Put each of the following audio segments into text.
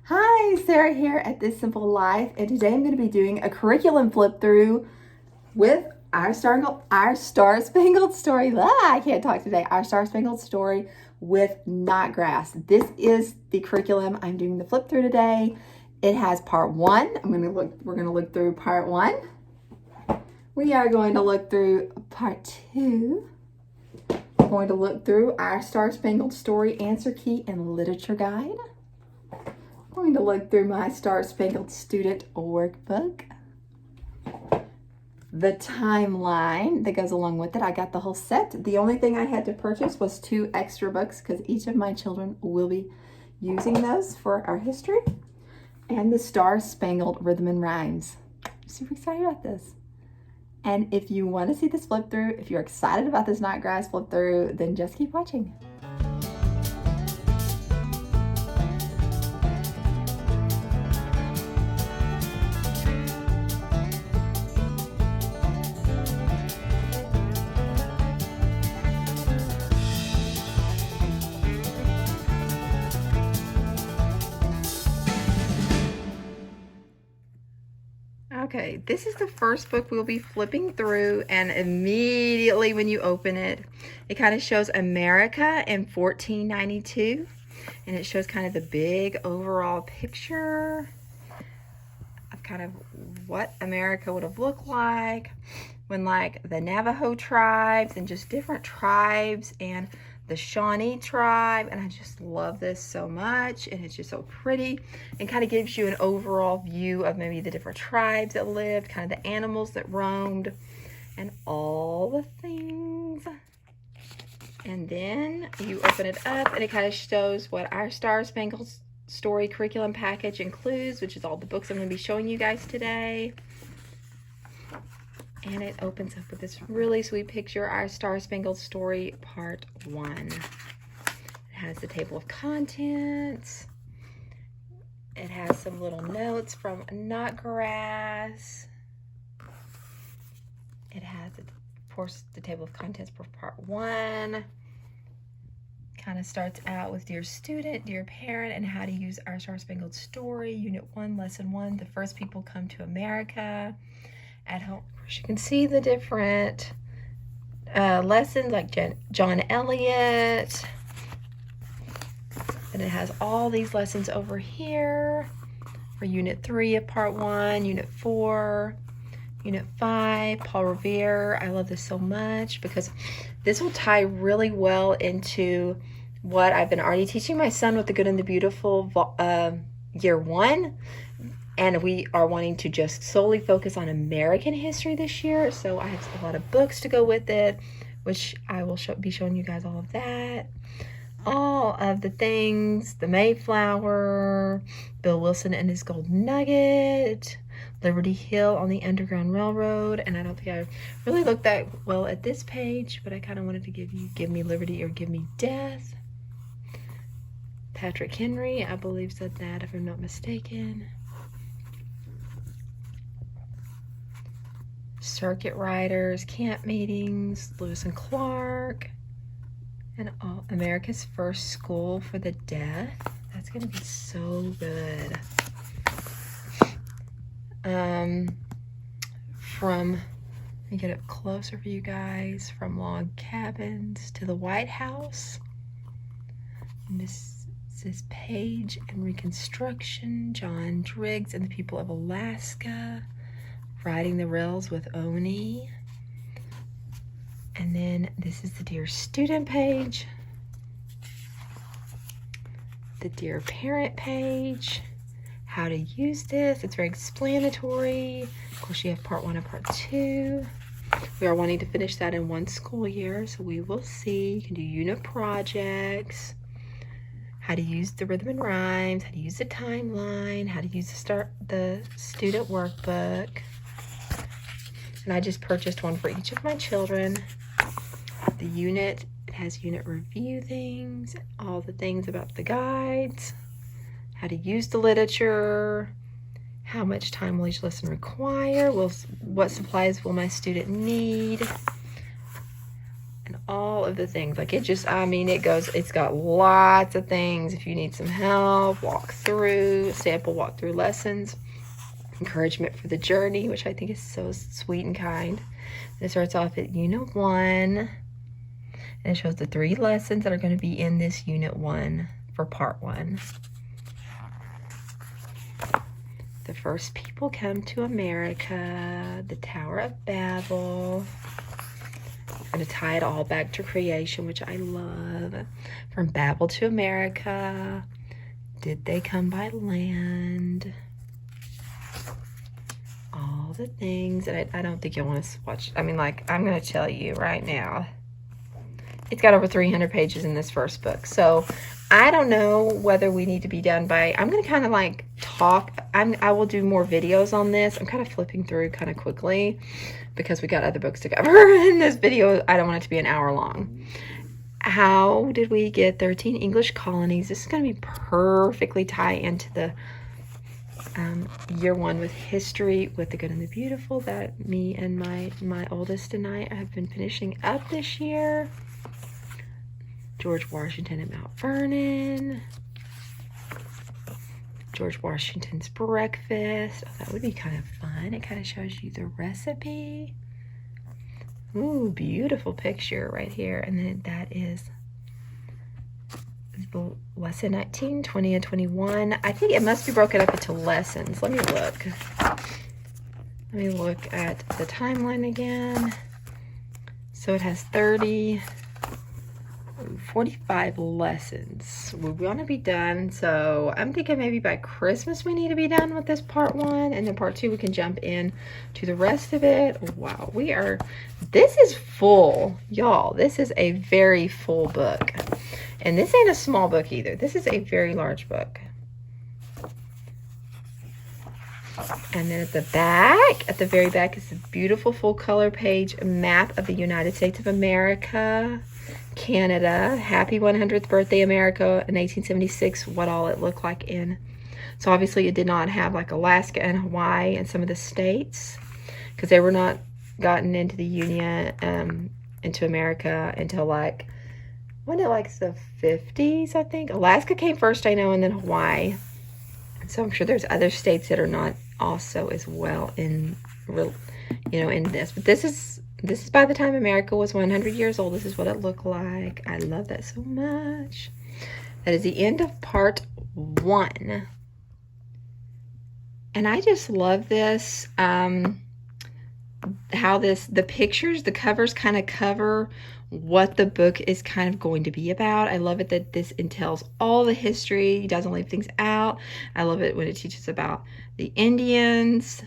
Hi, Sarah here at This Simple Life, and today I'm going to be doing a curriculum flip through with our Star Spangled Story. I can't talk today. Our Star Spangled Story with Notgrass. This is the curriculum I'm doing the flip through today. It has part one. We're going to look through part one. We are going to look through part two. We're going to look through our Star Spangled Story answer key and literature guide. I'm going to look through my Star Spangled Student Workbook. The timeline that goes along with it. I got the whole set. The only thing I had to purchase was 2 extra books because each of my children will be using those for our history. And the Star Spangled Rhythm and Rhymes. I'm super excited about this. And if you want to see this flip through, if you're excited about this Notgrass flip through, then just keep watching. Okay, this is the first book we'll be flipping through, and immediately when you open it, it kind of shows America in 1492, and it shows kind of the big overall picture of kind of what America would have looked like when like the Navajo tribes and just different tribes and the Shawnee tribe, and I just love this so much, and it's just so pretty, and kind of gives you an overall view of maybe the different tribes that lived, kind of the animals that roamed, and all the things. And then you open it up, and it kind of shows what our Star Spangled Story curriculum package includes, which is all the books I'm going to be showing you guys today. And it opens up with this really sweet picture, our Star Spangled Story Part 1. It has the table of contents. It has some little notes from Notgrass. It has, of course, the table of contents for Part 1. Kind of starts out with Dear Student, Dear Parent, and how to use our Star Spangled Story. Unit 1, Lesson 1, The First People Come to America. At home, you can see the different lessons like John Eliot. And it has all these lessons over here for Unit 3 of Part 1, Unit 4, Unit 5, Paul Revere. I love this so much because this will tie really well into what I've been already teaching my son with the Good and the Beautiful Year 1. And we are wanting to just solely focus on American history this year. So I have a lot of books to go with it, which I will be showing you guys all of that. All of the things, the Mayflower, Bill Wilson and his Gold Nugget, Liberty Hill on the Underground Railroad. And I don't think I really looked that well at this page, but I kind of wanted to give me liberty or give me death. Patrick Henry, I believe, said that, if I'm not mistaken. Circuit riders, camp meetings, Lewis and Clark, and America's First School for the Deaf. That's gonna be so good. Let me get up closer for you guys. From log cabins to the White House. Mrs. Page and Reconstruction, John Driggs and the People of Alaska. Riding the Rails with Oni. And then this is the Dear Student page. The Dear Parent page. How to use this. It's very explanatory. Of course, you have Part 1 and Part 2. We are wanting to finish that in 1 school year, so we will see. You can do unit projects. How to use the rhythm and rhymes. How to use the timeline. How to use the student workbook. And I just purchased one for each of my children. The unit, it has unit review things, all the things about the guides, how to use the literature, how much time will each lesson require, what supplies will my student need, and all of the things. Like, it just, I mean, it's got lots of things. If you need some help, walk through, sample walk through lessons, encouragement for the journey, which I think is so sweet and kind. It starts off at Unit 1, and it shows the 3 lessons that are going to be in this Unit 1 for Part 1. The first people come to America, the Tower of Babel. I'm going to tie it all back to creation, which I love. From Babel to America. Did they come by land? All the things. And I don't think you'll want to watch. I mean, like, I'm going to tell you right now. It's got over 300 pages in this first book. So I don't know whether we need to be done by, I'm going to kind of like talk. I will do more videos on this. I'm kind of flipping through kind of quickly because we got other books to cover in this video. I don't want it to be an hour long. How did we get 13 English colonies? This is going to be perfectly tie into the year 1 with history, with the good and the beautiful that me and my oldest and I have been finishing up this year. George Washington at Mount Vernon. George Washington's breakfast. Oh, that would be kind of fun. It kind of shows you the recipe. Ooh, beautiful picture right here. And then that is lesson 19, 20, and 21. I think it must be broken up into lessons. Let me look. Let me look at the timeline again. So it has 45 lessons. We want to be done, so I'm thinking maybe by Christmas we need to be done with this Part 1, and then Part 2 we can jump in to the rest of it. Wow, this is full, y'all. This is a very full book, and this ain't a small book either. This is a very large book. And then at the very back is a beautiful full color page map of the United States of America, Canada, happy 100th birthday America in 1876, what all it looked like in. So obviously it did not have like Alaska and Hawaii and some of the states, because they were not gotten into the Union, into America until like, when it like the 50s, I think. Alaska came first, I know, and then Hawaii. So I'm sure there's other states that are not also as well in, in this. But this is by the time America was 100 years old. This is what it looked like. I love that so much. That is the end of Part 1. And I just love this, how the pictures, the covers kind of cover what the book is kind of going to be about. I love it that this entails all the history. It doesn't leave things out. I love it when it teaches about the Indians.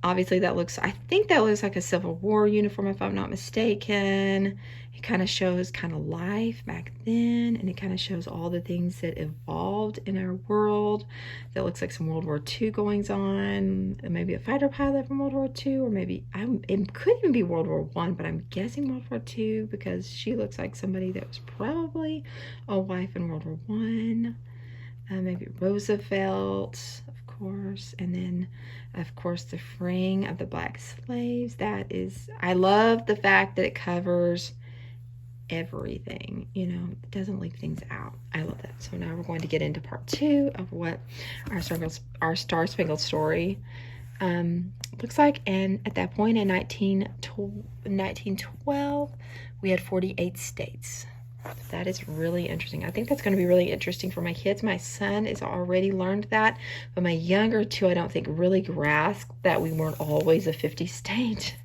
Obviously I think that looks like a Civil War uniform if I'm not mistaken. It kind of shows kind of life back then, and it kind of shows all the things that evolved in our world. That looks like some World War II goings on, maybe a fighter pilot from World War II, or maybe it could even be World War I, but I'm guessing World War II because she looks like somebody that was probably a wife in World War I. Maybe Roosevelt, of course, and then of course the freeing of the black slaves. I love the fact that it covers everything, it doesn't leave things out. I love that. So now we're going to get into Part 2 of what our Star Spangled Story looks like. And at that point in 1912 we had 48 states. That is really interesting. I think that's going to be really interesting for my kids. My son has already learned that, but my younger two, I don't think really grasped that we weren't always a 50-state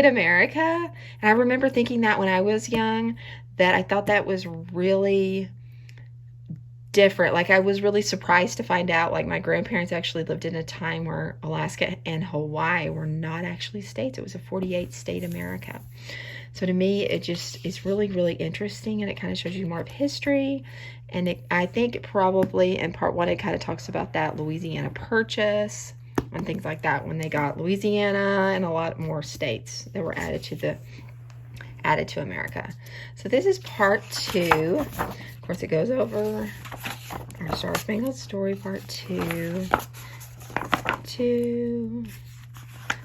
America. And I remember thinking that when I was young, that I thought that was really different. Like, I was really surprised to find out, like, my grandparents actually lived in a time where Alaska and Hawaii were not actually states. It was a 48-state America. So to me, it just is really, really interesting, and it kind of shows you more of history. And I think probably in Part 1, it kind of talks about that Louisiana Purchase and things like that, when they got Louisiana and a lot more states that were added to America. So this is Part 2. Of course, it goes over our Star Spangled Story, Part 2.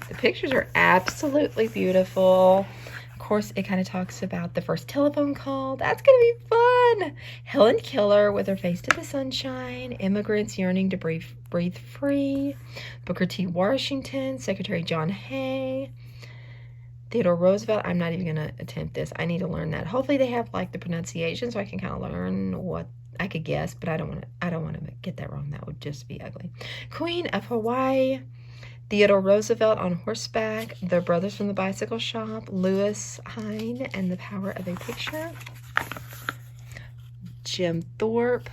The pictures are absolutely beautiful. Of course, it kind of talks about the first telephone call. That's going to be fun. Helen Keller with her face to the sunshine. Immigrants yearning to breathe free. Booker T. Washington. Secretary John Hay. Theodore Roosevelt. I'm not even going to attempt this. I need to learn that. Hopefully they have like the pronunciation so I can kind of learn what I could guess, but I don't want to get that wrong. That would just be ugly. Queen of Hawaii. Theodore Roosevelt on horseback. The Brothers from the Bicycle Shop. Lewis Hine and the Power of a Picture. Jim Thorpe.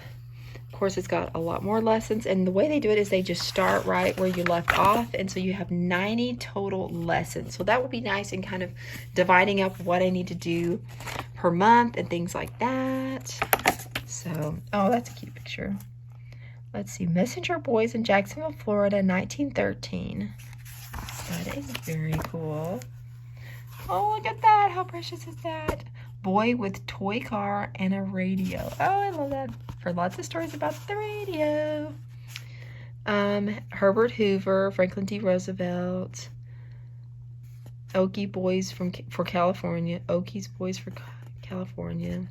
Of course, it's got a lot more lessons, and the way they do it is they just start right where you left off, and so you have 90 total lessons. So that would be nice in kind of dividing up what I need to do per month and things like that. So, oh, that's a cute picture. Let's see, Messenger Boys in Jacksonville, Florida, 1913. That is very cool. Oh, look at that. How precious is that? Boy with toy car and a radio. Oh, I love that. Heard lots of stories about the radio. Herbert Hoover, Franklin D. Roosevelt. Okie Boys for California. Okie's Boys for California.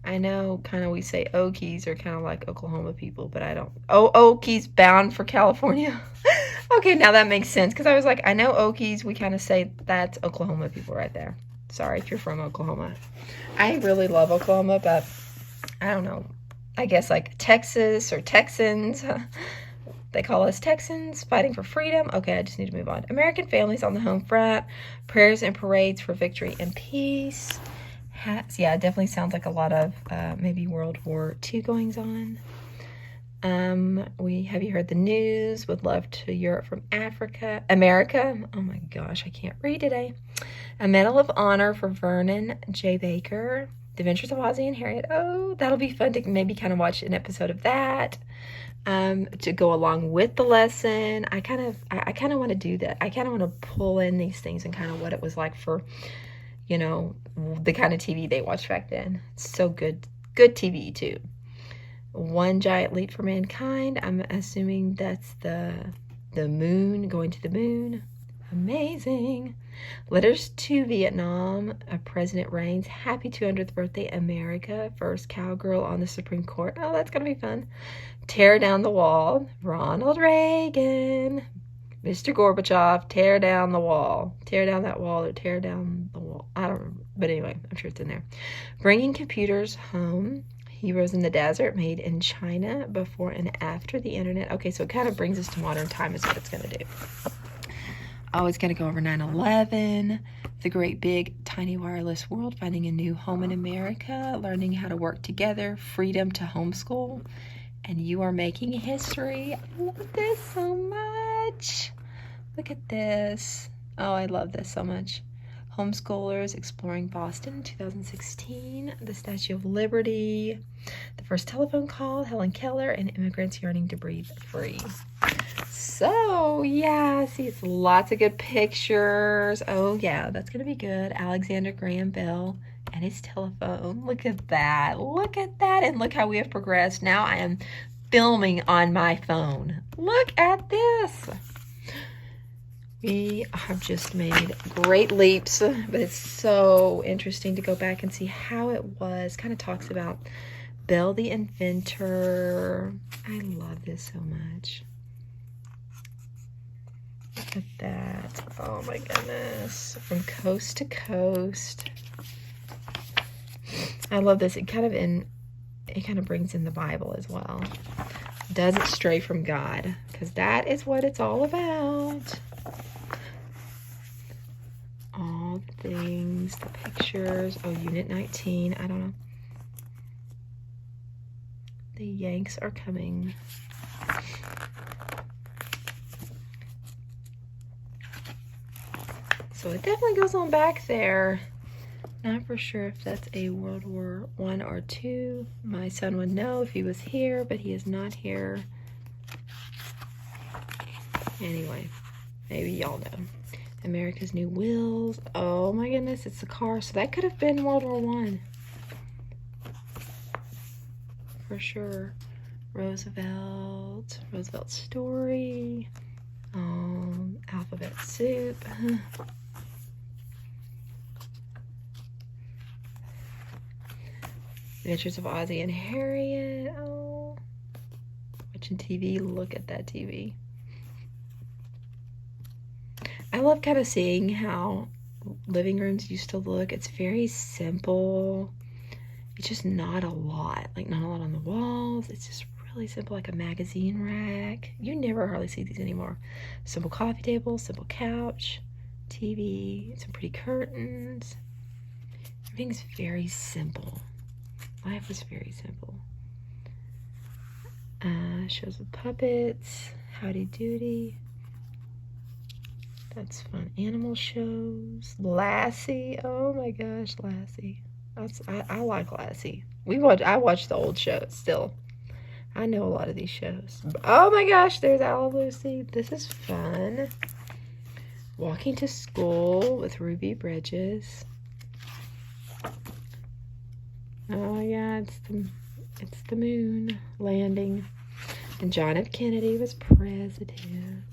I know kind of we say Okies are kind of like Oklahoma people, but I don't. Oh, Okies bound for California. Okay, now that makes sense because I was like, I know Okies. We kind of say that's Oklahoma people right there. Sorry if you're from Oklahoma. I really love Oklahoma, but I don't know. I guess like Texas or Texans. They call us Texans fighting for freedom. Okay, I just need to move on. American families on the home front. Prayers and parades for victory and peace. Yeah, it definitely sounds like a lot of maybe World War II goings on. Have you heard the news? Would love to Europe from America. Oh my gosh, I can't read today. A Medal of Honor for Vernon J. Baker. The Adventures of Ozzie and Harriet. Oh, that'll be fun to maybe kind of watch an episode of that. To go along with the lesson. I kind of want to do that. I kind of want to pull in these things and kind of what it was like for, you know, the kind of TV they watched back then. It's so good. Good TV too. One Giant Leap for Mankind. I'm assuming that's the moon, going to the moon. Amazing. Letters to Vietnam. President Reigns. Happy 200th birthday, America. First cowgirl on the Supreme Court. Oh, that's going to be fun. Tear down the wall. Ronald Reagan. Mr. Gorbachev, tear down the wall. Tear down that wall or tear down the wall. I don't remember. But anyway, I'm sure it's in there. Bringing computers home. Heroes in the Desert, made in China before and after the internet. Okay, so it kind of brings us to modern time is what it's going to do. Oh, it's going to go over 9/11, the great big tiny wireless world, finding a new home in America, learning how to work together, freedom to homeschool, and you are making history. I love this so much. Look at this. Oh, I love this so much. Homeschoolers exploring Boston, 2016. The Statue of Liberty. The first telephone call. Helen Keller and immigrants yearning to breathe free. So, yeah, see, it's lots of good pictures. Oh, yeah, that's going to be good. Alexander Graham Bell and his telephone. Look at that. Look at that. And look how we have progressed. Now I am filming on my phone. Look at this. We have just made great leaps, but it's so interesting to go back and see how it was. Kind of talks about Bell the inventor. I love this so much. Look at that. Oh my goodness. From coast to coast. I love this. It kind of brings in the Bible as well. Doesn't stray from God, because that is what it's all about. All the things, the pictures. Oh, Unit 19. I don't know. The Yanks are coming. So it definitely goes on back there. Not for sure if that's a World War I or II. My son would know if he was here, but he is not here. Anyway, maybe y'all know. America's New Wheels. Oh my goodness, it's a car. So that could have been World War I. For sure. Roosevelt. Roosevelt's story. Alphabet soup. Adventures of Ozzie and Harriet. Oh, watching TV. Look at that TV. I love kind of seeing how living rooms used to look. It's very simple. It's just not a lot. Like, not a lot on the walls. It's just really simple, like a magazine rack. You never hardly see these anymore. Simple coffee table, simple couch, TV, some pretty curtains. Everything's very simple. Life was very simple. Shows with puppets, Howdy Doody. That's fun. Animal shows. Lassie. Oh my gosh, Lassie. I like Lassie. I watch the old shows still. I know a lot of these shows. Oh my gosh, there's Owl Lucy. This is fun. Walking to School with Ruby Bridges. Oh yeah, it's the moon landing. And John F. Kennedy was president.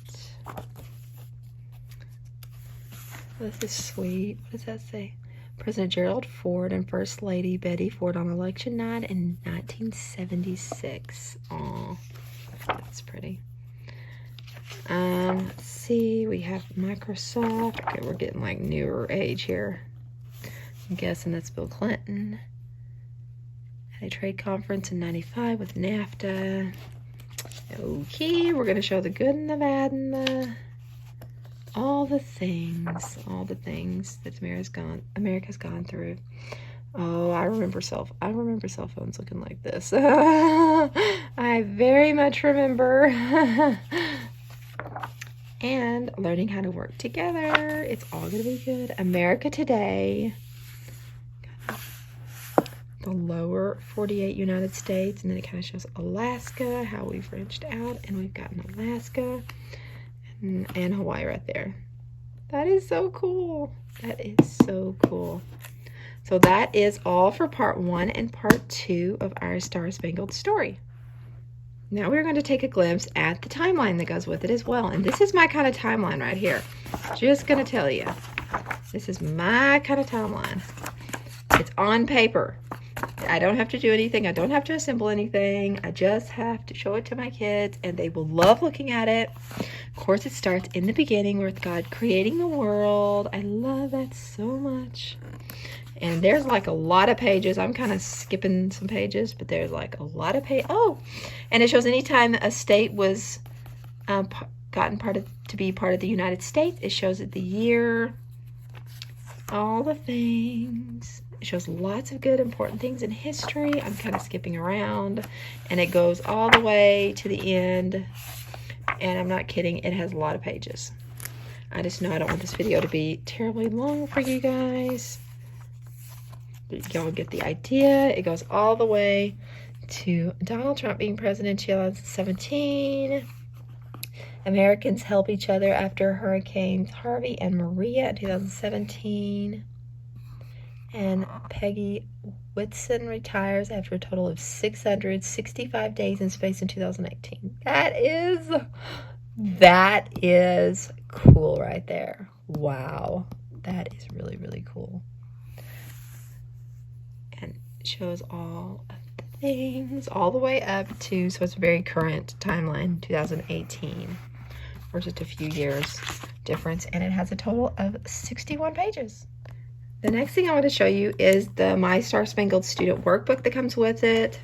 This is sweet. What does that say? President Gerald Ford and First Lady Betty Ford on election night in 1976. Aw, that's pretty. Let's see. We have Microsoft. Okay, we're getting like newer age here. I'm guessing that's Bill Clinton. At a trade conference in 95 with NAFTA. Okay, we're going to show the good and the bad and the... all the things that America's gone through. Oh, I remember cell phones looking like this. I very much remember. And learning how to work together. It's all gonna be good. America Today. The lower 48 United States, and then it kind of shows Alaska, how we've branched out, and we've gotten Alaska and Hawaii right there. That is so cool. That is so cool. So that is all for part 1 and part 2 of our Star Spangled Story. Now we're going to take a glimpse at the timeline that goes with it as well. And this is my kind of timeline right here. Just going to tell you. This is my kind of timeline. It's on paper. I don't have to do anything. I don't have to assemble anything. I just have to show it to my kids, and they will love looking at it. Of course, it starts in the beginning with God creating the world. I love that so much. And there's like a lot of pages. I'm kind of skipping some pages, but there's like a lot of pages. Oh, and it shows anytime a state was gotten to be part of the United States, it shows it the year, all the things. It shows lots of good, important things in history. I'm kind of skipping around, and it goes all the way to the end. And I'm not kidding, it has a lot of pages. I just know I don't want this video to be terribly long for you guys. Y'all get the idea. It goes all the way to Donald Trump being president in 2017. Americans help each other after Hurricanes Harvey and Maria in 2017. And Peggy Whitson retires after a total of 665 days in space in 2018. That is cool right there. Wow. That is really, really cool. And it shows all of the things all the way up to, so it's a very current timeline, 2018. Or just a few years difference. And it has a total of 61 pages. The next thing I want to show you is the My Star Spangled Student Workbook that comes with it.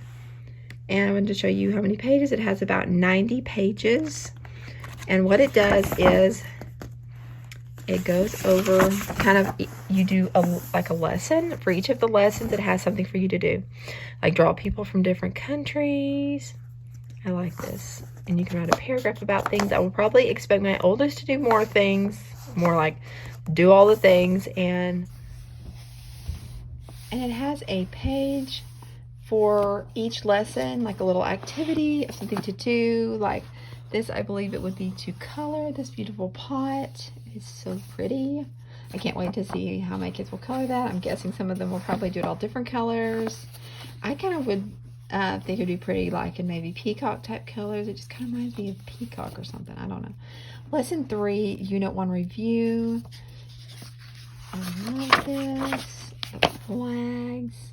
And I wanted to show you how many pages. It has about 90 pages. And what it does is it goes over kind of, you do like a lesson. For each of the lessons, it has something for you to do. Like draw people from different countries. I like this. And you can write a paragraph about things. I will probably expect my oldest to do more things. More like do all the things. And it has a page for each lesson, like a little activity of something to do. Like this, I believe it would be to color this beautiful pot. It's so pretty. I can't wait to see how my kids will color that. I'm guessing some of them will probably do it all different colors. I kind of would think it'd be pretty like in maybe peacock type colors. It just kind of reminds me of peacock or something. I don't know. Lesson 3, Unit 1 review. I love this. The flags.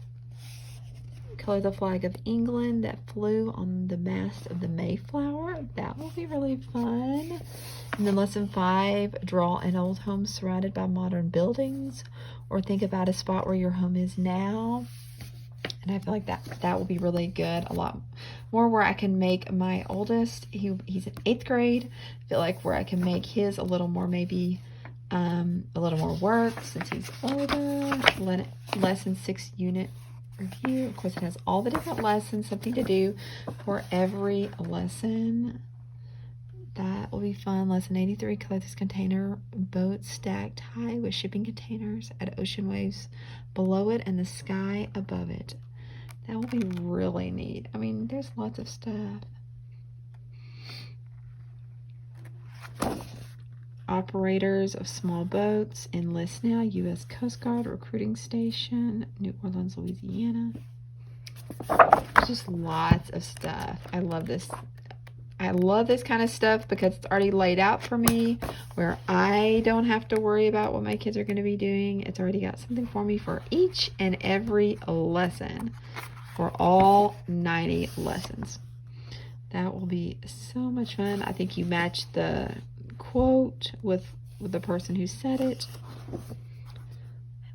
Color the flag of England that flew on the mast of the Mayflower. That will be really fun. And then lesson 5, draw an old home surrounded by modern buildings, or think about a spot where your home is now. And I feel like that will be really good. A lot more where I can make my oldest, he's in 8th grade. I feel like where I can make his a little more, maybe a little more work since he's older. Lesson 6 unit review. Of course, it has all the different lessons, something to do for every lesson. That will be fun. Lesson 83, color this container boat stacked high with shipping containers at ocean waves below it and the sky above it. That will be really neat. I mean, there's lots of stuff. Operators of small boats, enlist now, U.S. Coast Guard recruiting station, New Orleans, Louisiana. There's just lots of stuff. I love this. I love this kind of stuff because it's already laid out for me where I don't have to worry about what my kids are going to be doing. It's already got something for me for each and every lesson for all 90 lessons. That will be so much fun. I think you match the quote with the person who said it. I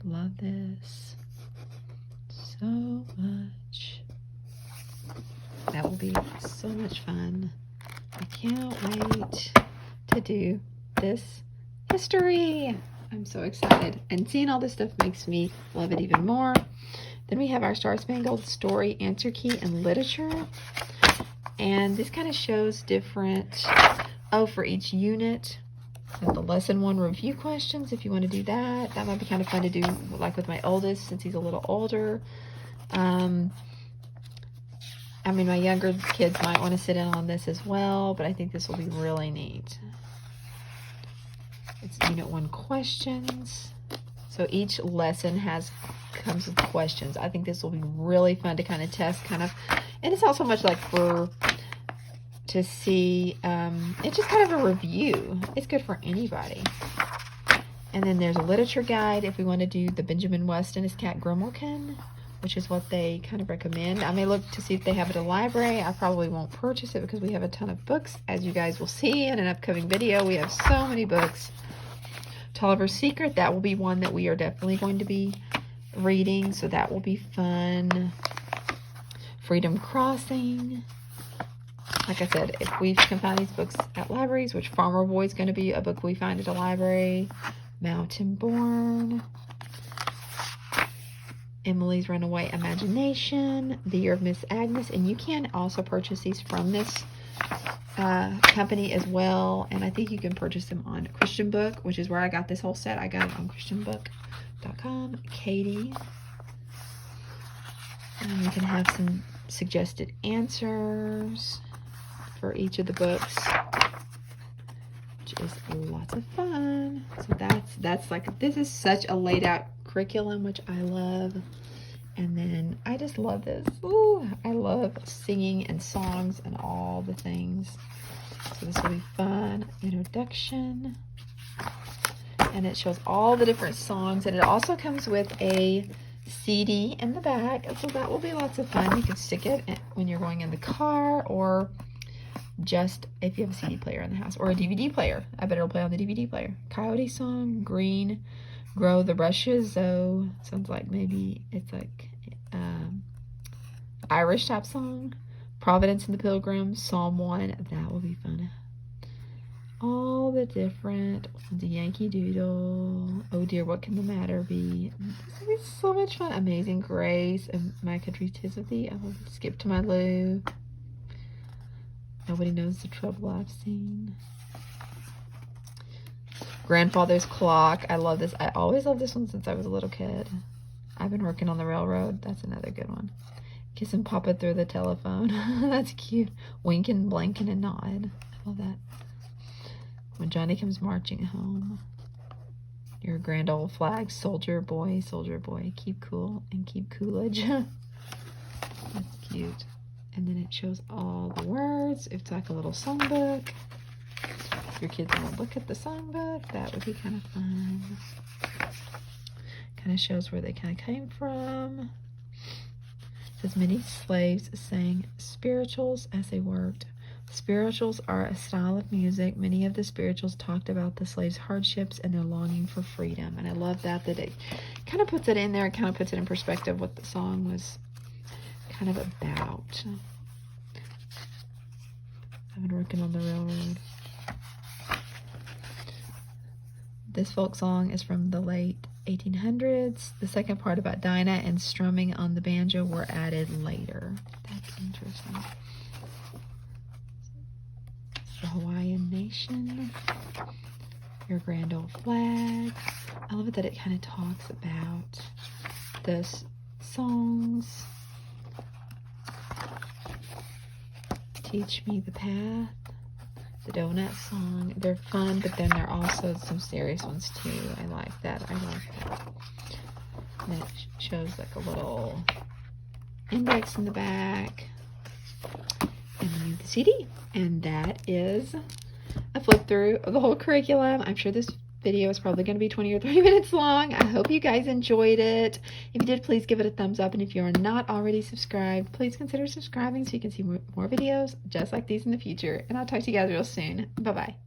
love this so much. That will be so much fun. I can't wait to do this history. I'm so excited. And seeing all this stuff makes me love it even more. Then we have our Star Spangled Story answer key in literature. And this kind of shows different, for each unit. So the lesson 1 review questions, if you want to do that. That might be kind of fun to do, like with my oldest, since he's a little older. I mean, my younger kids might want to sit in on this as well, but I think this will be really neat. It's Unit 1 questions. So each lesson comes with questions. I think this will be really fun to kind of test, and it's also much like to see, it's just kind of a review. It's good for anybody. And then there's a literature guide if we want to do the Benjamin West and his cat Grimalkin, which is what they kind of recommend. I may look to see if they have it in a library. I probably won't purchase it because we have a ton of books. As you guys will see in an upcoming video, we have so many books. Tolliver's Secret, that will be one that we are definitely going to be reading, so that will be fun. Freedom Crossing. Like I said, if we can find these books at libraries, which Farmer Boy is going to be a book we find at a library. Mountain Born. Emily's Runaway Imagination, The Year of Miss Agnes, and you can also purchase these from this company as well, and I think you can purchase them on Christian Book, which is where I got this whole set. I got it on christianbook.com. Katie, and you can have some suggested answers for each of the books, which is lots of fun. So that's like, this is such a laid out curriculum, which I love. And then I just love this. Ooh, I love singing and songs and all the things. So this will be fun. Introduction. And it shows all the different songs. And it also comes with a CD in the back. So that will be lots of fun. You can stick it when you're going in the car, or just if you have a CD player in the house, or a DVD player. I bet it'll play on the DVD player. Coyote Song, Green, Grow the Rushes. So sounds like maybe it's like Irish type song. Providence and the Pilgrims, Psalm 1. That will be fun. All the different ones. Yankee Doodle. Oh dear, what can the matter be? This will be so much fun. Amazing Grace. And My Country's 'Tis of Thee. I will skip to my Lou. Nobody Knows the Trouble I've Seen. Grandfather's Clock. I love this. I always loved this one since I was a little kid. I've been working on the railroad. That's another good one. Kissing Papa Through the Telephone. That's cute. Winking, blinking, and nod. I love that. When Johnny Comes Marching Home. Your Grand Old Flag. Soldier boy, keep cool and keep Coolidge. That's cute. And then it shows all the words. It's like a little songbook. If your kids want to look at the songbook, that would be kind of fun. Kind of shows where they kind of came from. It says many slaves sang spirituals as they worked. Spirituals are a style of music. Many of the spirituals talked about the slaves' hardships and their longing for freedom. And I love that it kind of puts it in there. It kind of puts it in perspective what the song was kind of about. I've been working on the railroad. This folk song is from the late 1800s. The second part about Dinah and strumming on the banjo were added later. That's interesting. The Hawaiian nation, your grand old flag. I love it that it kind of talks about the songs. Teach Me the Path, the donut song. They're fun, but then there are also some serious ones too. I like that. And it shows like a little index in the back. And then the CD. And that is a flip through of the whole curriculum. I'm sure this video is probably going to be 20 or 30 minutes long. I hope you guys enjoyed it. If you did, please give it a thumbs up. And if you are not already subscribed, please consider subscribing so you can see more videos just like these in the future. And I'll talk to you guys real soon. Bye-bye.